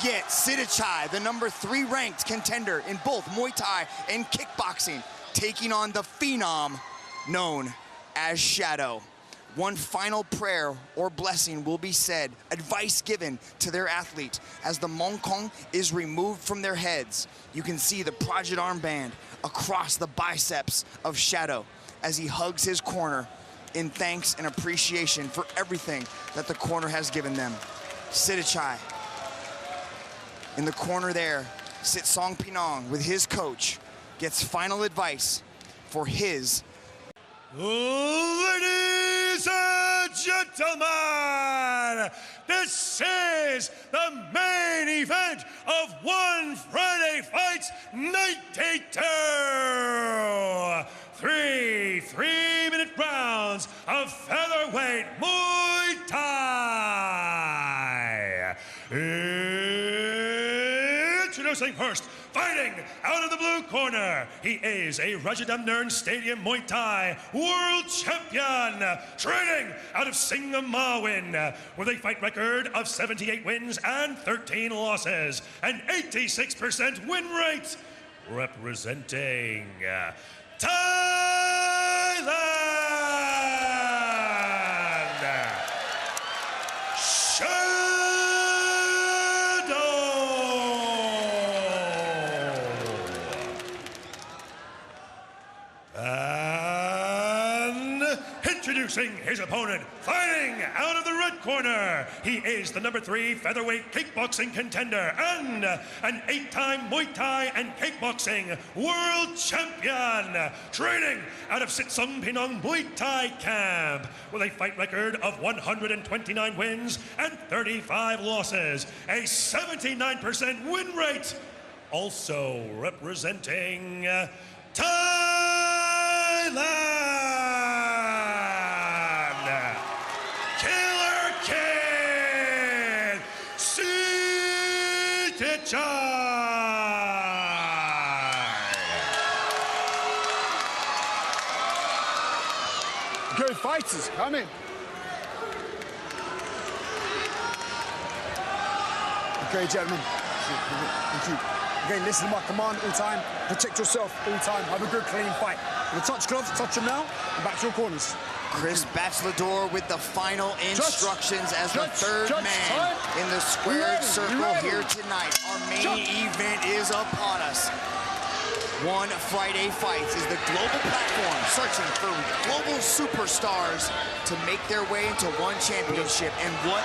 Get SITTHICHAI, the #3 ranked contender in both Muay Thai and kickboxing, taking on the phenom known as Shadow. One final prayer or blessing will be said, advice given to their athlete as the mongkong is removed from their heads. You can see the project armband across the biceps of Shadow as he hugs his corner in thanks and appreciation for everything that the corner has given them. SITTHICHAI. In the corner there, Sitsong Pinong with his coach gets final advice for his. Ladies and gentlemen, this is the main event of One Friday Fights 92. Three-minute rounds of featherweight Muay Thai. Introducing first, fighting out of the blue corner, he is a Rajadamnern Stadium Muay Thai world champion, training out of Singamawin, with a fight record of 78 wins and 13 losses, an 86% win rate, representing Thailand, Shadow. And introducing his opponent, fighting out of the red corner, he is the #3 featherweight kickboxing contender and an 8-time Muay Thai and kickboxing world champion, training out of Sitsong Pinong Muay Thai camp with a fight record of 129 wins and 35 losses, a 79% win rate, also representing Thailand, Killer Kid, SITTHICHAI. Good fighters, come in. Okay, gentlemen. Thank you. Again, listen to my command all the time. Protect yourself all the time. Have a good, clean fight. When the touch gloves, touch them now, and back to your corners. Chris Bachelor with the final instructions as the third man in the squared circle here tonight. Our main event is upon us. One Friday Fights is the global platform searching for global superstars to make their way into one championship. And what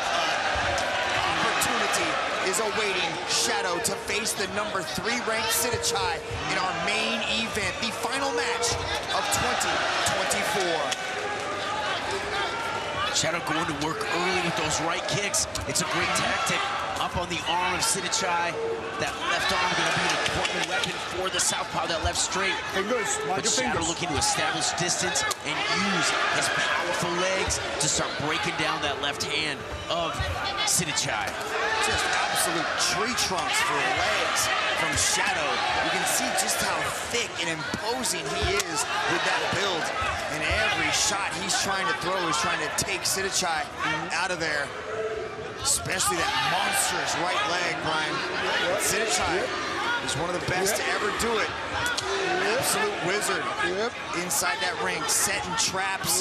opportunity is awaiting Shadow to face the #3 ranked SITTHICHAI in our main event, the final match of 2024. Shadow going to work early with those right kicks. It's a great tactic. Up on the arm of SITTHICHAI. That left arm going to be an important weapon for the southpaw, that left straight. But Shadow looking to establish distance and use his powerful legs to start breaking down that left hand of SITTHICHAI. Just absolute tree trunks for legs from Shadow. You can see just how thick and imposing he is with that build. And every shot he's trying to throw is trying to take SITTHICHAI out of there. Especially that monstrous right leg, Brian. SITTHICHAI is one of the best to ever do it. Absolute wizard inside that ring, setting traps,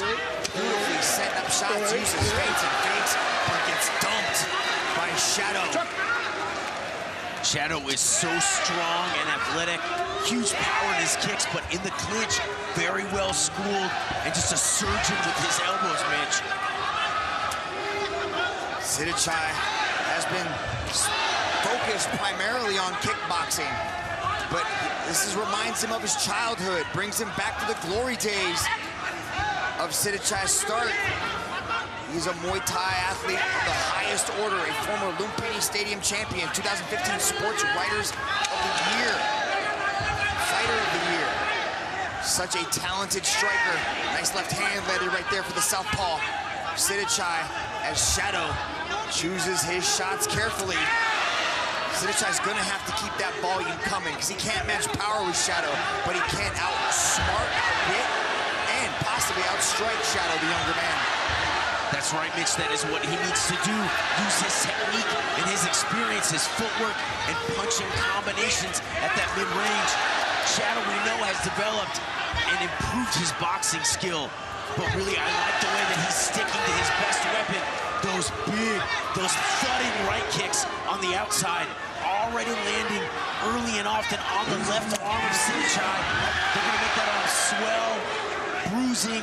beautifully setting up shots, uses feints and fakes, but gets dumped by Shadow. Shadow is so strong and athletic, huge power in his kicks, but in the clinch, very well schooled, and just a surgeon with his elbows, Mitch. SITTHICHAI has been focused primarily on kickboxing, but this reminds him of his childhood, brings him back to the glory days of SITTHICHAI's start. He's a Muay Thai athlete of the highest order, a former Lumpini Stadium champion, 2015 Sports Writers of the Year, Fighter of the Year. Such a talented striker. Nice left hand leather right there for the southpaw. SITTHICHAI, as Shadow chooses his shots carefully. SITTHICHAI's gonna have to keep that volume coming because he can't match power with Shadow, but he can outsmart, outwit, and possibly outstrike Shadow, the younger man. That's right, Mitch. That is what he needs to do. Use his technique and his experience, his footwork, and punching combinations at that mid-range. Shadow, we know, has developed and improved his boxing skill. But really, I like the way that he's sticking to his best weapon. Those big, those thudding right kicks on the outside, already landing early and often on the left arm of SITTHICHAI. They're gonna make that arm swell, bruising,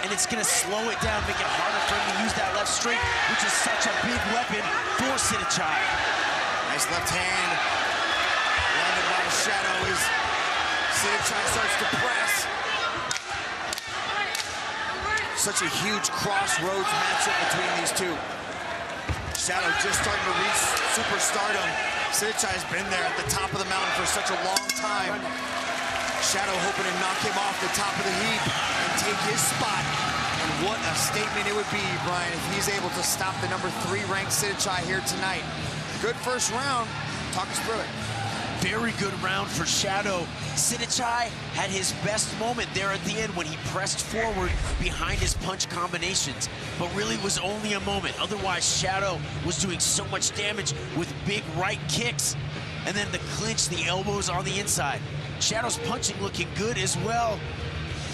and it's gonna slow it down, make it harder for him to use that left straight, which is such a big weapon for SITTHICHAI. Nice left hand, landed by Shadow as SITTHICHAI starts to press. Such a huge crossroads matchup between these two. Shadow just starting to reach superstardom. SITTHICHAI's been there at the top of the mountain for such a long time. Shadow hoping to knock him off the top of the heap and take his spot. And what a statement it would be, Brian, if he's able to stop the number 3 ranked SITTHICHAI here tonight. Good first round. Talk us through it. Very good round for Shadow. SITTHICHAI had his best moment there at the end when he pressed forward behind his punch combinations, but really was only a moment. Otherwise, Shadow was doing so much damage with big right kicks, and then the clinch, the elbows on the inside. Shadow's punching looking good as well.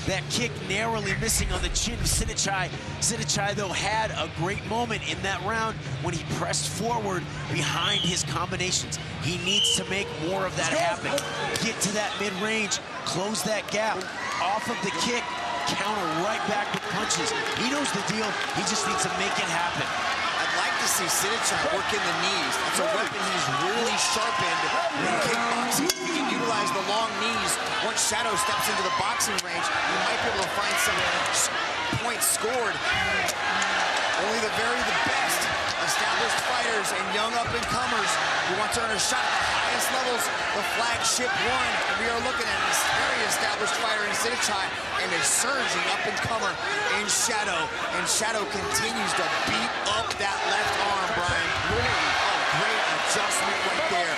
That kick narrowly missing on the chin of SITTHICHAI. SITTHICHAI, though, had a great moment in that round when he pressed forward behind his combinations. He needs to make more of that happen. Get to that mid-range, close that gap. Off of the kick, counter right back with punches. He knows the deal. He just needs to make it happen. I'd like to see SITTHICHAI work in the knees. That's a weapon he's really sharpened in kickboxing. He can utilize the long knees. Once Shadow steps into the boxing range, you might be able to find some points scored. Only the best established fighters and young up-and-comers who want to earn a shot at the highest levels, the flagship one. And we are looking at this very established fighter in SITTHICHAI and a surging up-and-comer in Shadow. And Shadow continues to beat up that left arm, Brian. Oh, great adjustment right there.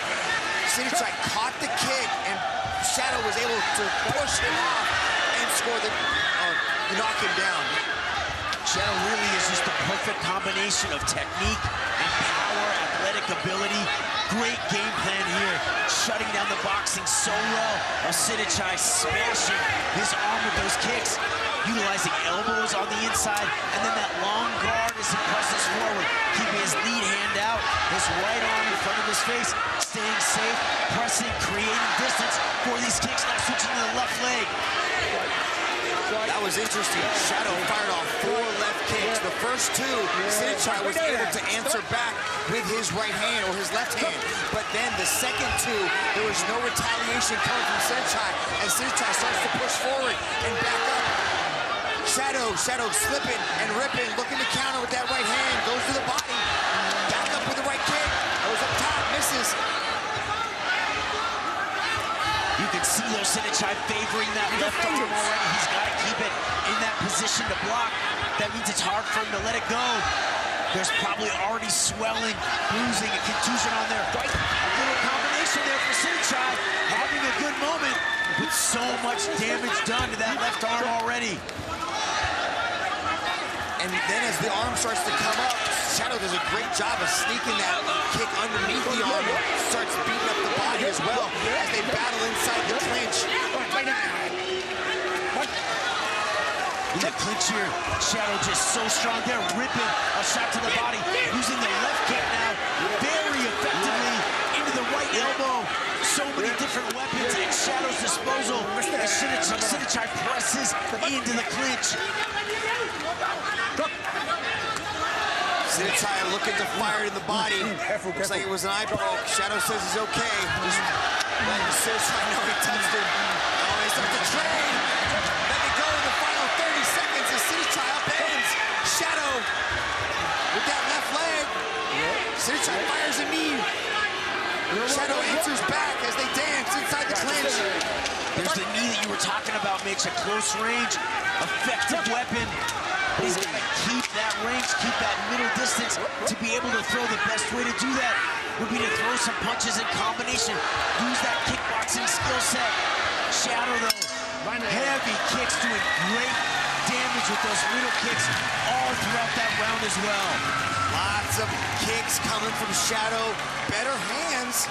SITTHICHAI caught the kick, and Shadow was able to push him off and score knock him down. Shadow really is just the perfect combination of technique and power, athletic ability. Great game plan here, shutting down the boxing so well. SITTHICHAI smashing his arm with those kicks, utilizing elbows on the inside, and then that long guard as he presses forward, keeping his lead hand out, his right arm in front of his face, staying safe, pressing, creating distance for these kicks, now switching to the left leg. That was interesting. Shadow fired off 4 left kicks. The first 2, SITTHICHAI was able to answer back with his right hand or his left hand. But then the second 2, there was no retaliation coming from SITTHICHAI as SITTHICHAI starts to push forward and back up. Shadow slipping and ripping, looking to counter with that right hand, goes to the body, back up with the right kick, goes up top, misses. You can see though SITTHICHAI favoring that left arm already. He's got to keep it in that position to block. That means it's hard for him to let it go. There's probably already swelling, bruising, and contusion on there. A little combination there for SITTHICHAI, having a good moment with so much damage done to that left arm already. And then as the arm starts to come up, Shadow does a great job of sneaking that kick underneath the arm and starts beating up the body as well as they battle inside the clinch. In the clinch here, Shadow just so strong there, ripping a shot to the body, using the left kick now very effectively into the right elbow. So many different weapons at Shadow's disposal as SITTHICHAI presses into the clinch. SITTHICHAI looking to fire it in the body. Looks like it was an eye poke. Shadow says he's okay. Just letting SITTHICHAI know he touched him. Oh, they start to trade. Let it go in the final 30 seconds as SITTHICHAI upends Shadow with that left leg. SITTHICHAI fires a knee. Shadow answers back as they dance inside the clinch. There's the knee that you were talking about, Mitch, a close range, effective weapon. He's got to keep that range, keep that middle distance to be able to throw. The best way to do that would be to throw some punches in combination. Use that kickboxing skill set. Shadow, though, heavy kicks doing great damage with those middle kicks all throughout that round as well. Lots of kicks coming from Shadow. Better hands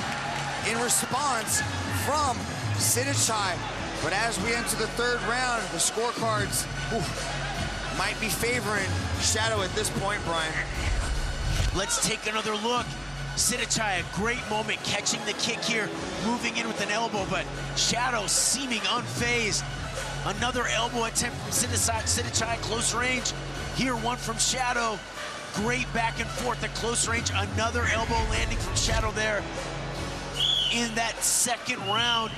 in response from SITTHICHAI. But as we enter the third round, the scorecards might be favoring Shadow at this point, Brian. Let's take another look. SITTHICHAI, a great moment, catching the kick here, moving in with an elbow, but Shadow seeming unfazed. Another elbow attempt from SITTHICHAI, close range. Here, one from Shadow. Great back and forth at close range. Another elbow landing from Shadow there in that second round.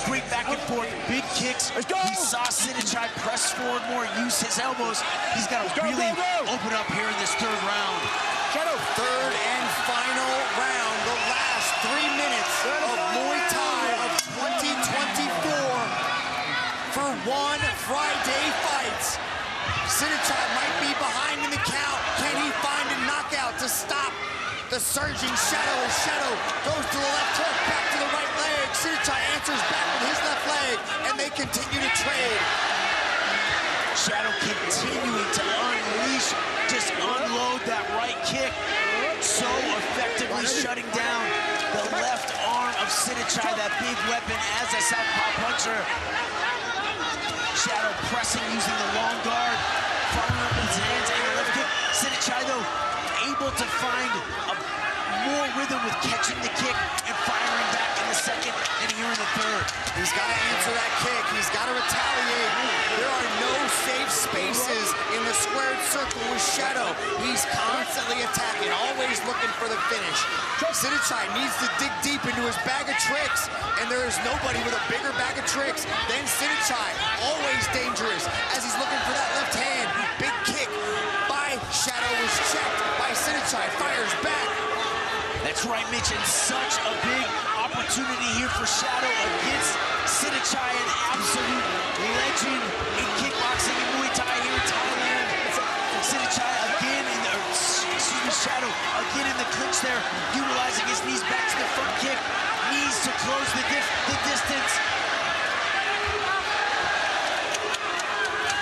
Great back and forth, big kicks. Let's go. He saw SITTHICHAI press forward more, use his elbows. He's got to really open up here in this third round. Shadow. Third and final round, the last 3 minutes of Muay Thai of 2024 for one Friday fight. SITTHICHAI might be behind in the count. Can he find a knockout to stop the surging Shadow as Shadow goes to the left hook, back to the right leg. SITTHICHAI answers back with his left leg, and they continue to trade. Shadow continuing to unleash, just unload that right kick, so effectively shutting down the left arm of SITTHICHAI, that big weapon as a southpaw puncher. Shadow pressing, using the long guard, following up with his hands and a left kick. SITTHICHAI, though, able to find more rhythm with catching the kick and firing back in the second and here in the third. He's got to answer that kick. He's got to retaliate. There are no safe spaces in the squared circle with Shadow. He's constantly attacking, always looking for the finish. SITTHICHAI needs to dig deep into his bag of tricks, and there is nobody with a bigger bag of tricks than SITTHICHAI. Always dangerous as he's looking for that left hand. Big kick by Shadow was checked by SITTHICHAI. Fires back. That's right, Mitch, and such a big opportunity here for Shadow against SITTHICHAI, an absolute legend in kickboxing and Muay Thai here in Thailand. SITTHICHAI again in the, Shadow again in the clinch there, utilizing his knees back to the front kick, knees to close the distance.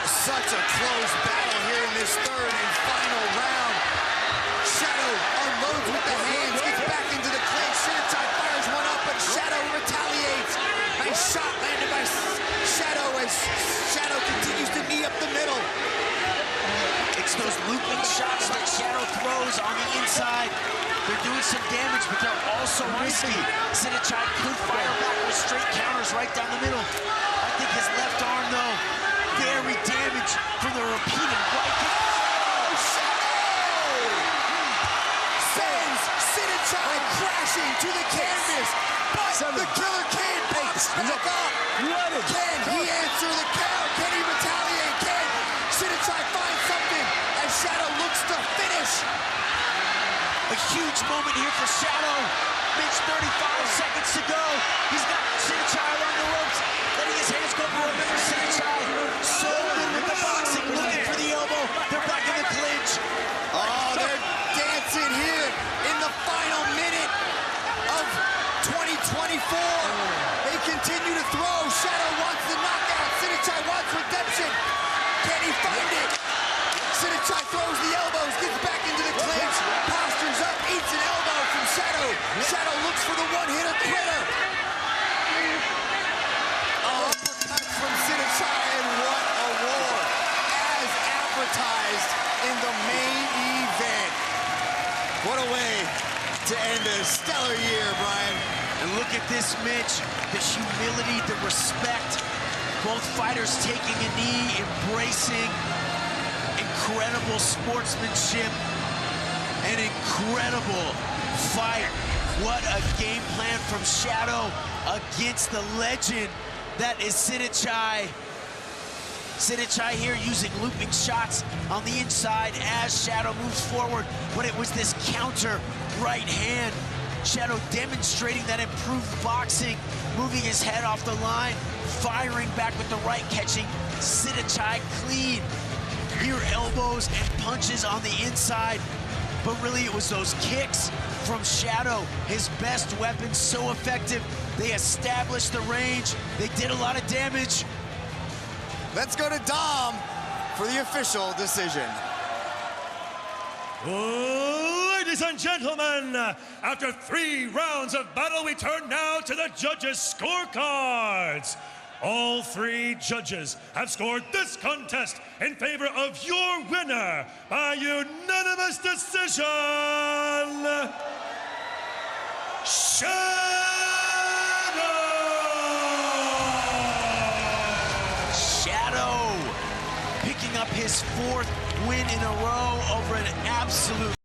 Such a close battle here in this third and final round. Shadow unloads with the hands, gets back into the clinch. SITTHICHAI fires one up, but Shadow retaliates. Nice shot landed by Shadow as Shadow continues to knee up the middle. It's those looping shots that Shadow throws on the inside. They're doing some damage, but they're also risky. SITTHICHAI could fire back with straight counters right down the middle. I think his left arm, though, very damaged from the repeated right kick. SITTHICHAI crashing to the canvas, but the killer can't box back up. Can he answer the count? Can he retaliate? Can SITTHICHAI find something as Shadow looks to finish? A huge moment here for Shadow. Mitch, 35 seconds to go. He's got SITTHICHAI along the ropes, letting his hands go. Remember, SITTHICHAI so good with the boxing, looking for the elbow. They're back in the clinch. Oh, they're dancing here in the final minute of 2024. They continue to throw. Shadow wants the knockout. SITTHICHAI wants redemption. Can he find it? SITTHICHAI throws the elbows, gets back into the clinch, postures up, eats an elbow from Shadow. Shadow looks for the one-hitter quitter. Uppercut from SITTHICHAI, and what a war, as advertised in the main event. What a way to end a stellar year, Brian. And look at this, Mitch. The humility, the respect. Both fighters taking a knee, embracing. Incredible sportsmanship. An incredible fight. What a game plan from Shadow against the legend that is SITTHICHAI. SITTHICHAI here using looping shots on the inside as Shadow moves forward, but it was this counter right hand. Shadow demonstrating that improved boxing, moving his head off the line, firing back with the right, catching SITTHICHAI clean. Here elbows and punches on the inside, but really it was those kicks from Shadow, his best weapon, so effective. They established the range, they did a lot of damage. Let's go to Dom for the official decision. Ladies and gentlemen, after 3 rounds of battle, we turn now to the judges' scorecards. All 3 judges have scored this contest in favor of your winner by unanimous decision, Shadow picking up his 4th win in a row over an absolute